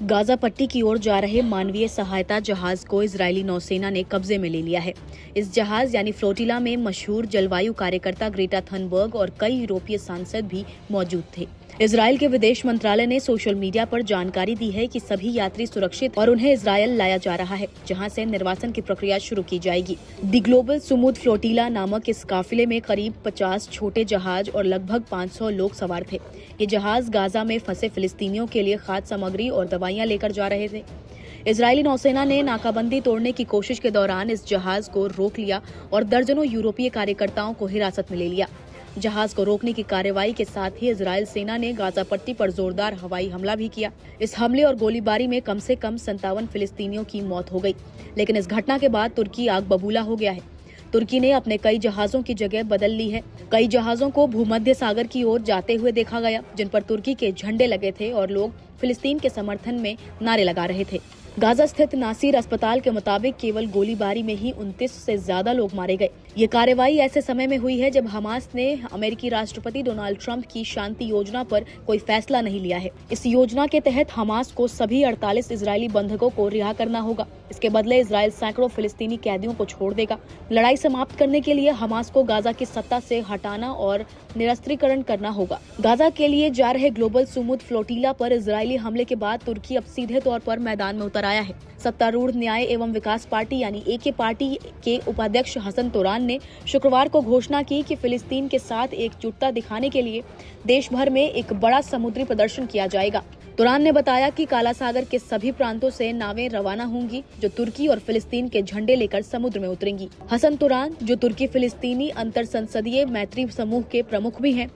Gaza पट्टी की ओर जा रहे मानवीय सहायता जहाज को इजरायली नौसेना ने कब्जे में ले लिया है। इस जहाज यानी फ्लोटिला में मशहूर जलवायु कार्यकर्ता ग्रेटा थनबर्ग और कई यूरोपीय सांसद भी मौजूद थे। इजरायल के विदेश मंत्रालय ने सोशल मीडिया पर जानकारी दी है कि सभी यात्री सुरक्षित और उन्हें इजरायल लाया जा रहा है, जहां से निर्वासन की प्रक्रिया शुरू की जाएगी। दी ग्लोबल सुमूद फ्लोटिला नामक इस काफिले में करीब 50 छोटे जहाज और लगभग 500 लोग सवार थे। ये जहाज गाजा में फंसे फिलिस्तीनियों के लिए खाद्य सामग्री और दवाइयां लेकर जा रहे थे। इजरायली नौसेना ने नाकाबंदी तोड़ने की कोशिश के दौरान इस जहाज को रोक लिया और दर्जनों यूरोपीय कार्यकर्ताओं को हिरासत में ले लिया। जहाज को रोकने की कार्रवाई के साथ ही इजरायल सेना ने गाजा पट्टी पर जोरदार हवाई हमला भी किया। इस हमले और गोलीबारी में कम से कम 57 फिलिस्तीनियों की मौत हो गई। लेकिन इस घटना के बाद तुर्की आग बबूला हो गया है। तुर्की ने अपने कई जहाजों की जगह बदल ली है। कई जहाजों को भूमध्य सागर की ओर जाते हुए देखा गया, जिन पर तुर्की के झंडे लगे थे और लोग फिलिस्तीन के समर्थन में नारे लगा रहे थे। गाजा स्थित नासिर अस्पताल के मुताबिक केवल गोलीबारी में ही 29 से ज्यादा लोग मारे गए। ये कार्रवाई ऐसे समय में हुई है जब हमास ने अमेरिकी राष्ट्रपति डोनाल्ड ट्रंप की शांति योजना पर कोई फैसला नहीं लिया है। इस योजना के तहत हमास को सभी 48 इजरायली बंधकों को रिहा करना होगा। इसके बदले इजरायल सैकड़ों फिलिस्तीनी कैदियों को छोड़ देगा। लड़ाई समाप्त करने के लिए हमास को गाजा की सत्ता से हटाना और निरस्त्रीकरण करना होगा। गाजा के लिए जा रहे ग्लोबल सुमूद फ्लोटिला पर इजरायली हमले के बाद तुर्की अब सीधे तौर पर मैदान में उतर आया है। सत्तारूढ़ न्याय एवं विकास पार्टी यानी एके पार्टी के उपाध्यक्ष हसन तुरान ने शुक्रवार को घोषणा की कि फिलिस्तीन के साथ एकजुटता दिखाने के लिए देश भर में एक बड़ा समुद्री प्रदर्शन किया जाएगा। तुरान ने बताया कि काला सागर के सभी प्रांतों से नावें रवाना होंगी जो तुर्की और फिलिस्तीन के झंडे लेकर समुद्र में उतरेंगी। हसन तुरान, जो तुर्की फिलिस्तीनी अंतर संसदीय मैत्री समूह के प्रमुख भी हैं,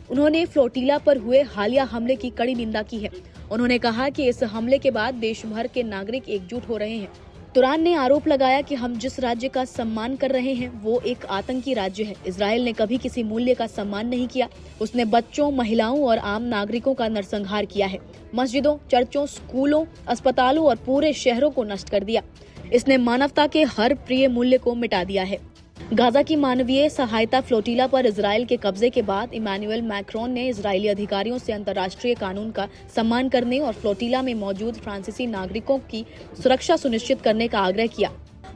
उन्होंने फ्लोटिला पर हुए हालिया हमले की कड़ी निंदा की है। उन्होंने कहा कि इस हमले के बाद देश भर के नागरिक एकजुट हो रहे हैं। तुरान ने आरोप लगाया कि हम जिस राज्य का सम्मान कर रहे हैं वो एक आतंकी राज्य है। इजरायल ने कभी किसी मूल्य का सम्मान नहीं किया। उसने बच्चों, महिलाओं और आम नागरिकों का नरसंहार किया है। मस्जिदों, चर्चों, स्कूलों, अस्पतालों और पूरे शहरों को नष्ट कर दिया। इसने मानवता के हर प्रिय मूल्य को मिटा दिया है। गाजा की मानवीय सहायता फ्लोटिला पर इजरायल के कब्जे के बाद इमैनुअल मैक्रोन ने इजरायली अधिकारियों से अंतर्राष्ट्रीय कानून का सम्मान करने और फ्लोटिला में मौजूद फ्रांसीसी नागरिकों की सुरक्षा सुनिश्चित करने का आग्रह किया।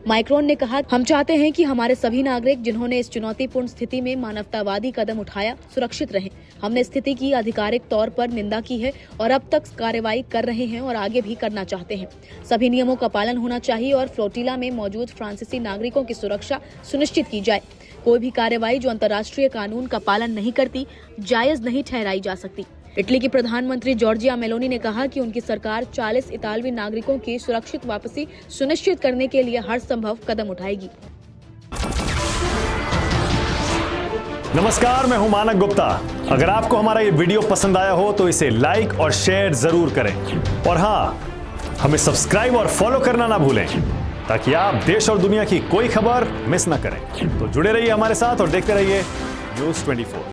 मैक्रोन ने कहा, हम चाहते हैं कि हमारे सभी नागरिक जिन्होंने इस चुनौतीपूर्ण स्थिति में मानवतावादी कदम उठाया सुरक्षित रहें। हमने स्थिति की आधिकारिक तौर पर निंदा की है और अब तक कार्रवाई कर रहे हैं और आगे भी करना चाहते हैं। सभी नियमों का पालन होना चाहिए और फ्लोटिला में मौजूद फ्रांसीसी नागरिकों की सुरक्षा सुनिश्चित की जाए। कोई भी कार्रवाई जो अंतर्राष्ट्रीय कानून का पालन नहीं करती जायज नहीं ठहराई जा सकती। इटली की प्रधानमंत्री जॉर्जिया मेलोनी ने कहा कि उनकी सरकार 40 इतालवी नागरिकों की सुरक्षित वापसी सुनिश्चित करने के लिए हर संभव कदम उठाएगी। नमस्कार, मैं हूं मानक गुप्ता। अगर आपको हमारा ये वीडियो पसंद आया हो तो इसे लाइक और शेयर जरूर करें और हाँ, हमें सब्सक्राइब और फॉलो करना ना भूलें ताकि आप देश और दुनिया की कोई खबर मिस ना करें। तो जुड़े रहिए हमारे साथ और देखते रहिए न्यूज़ 24।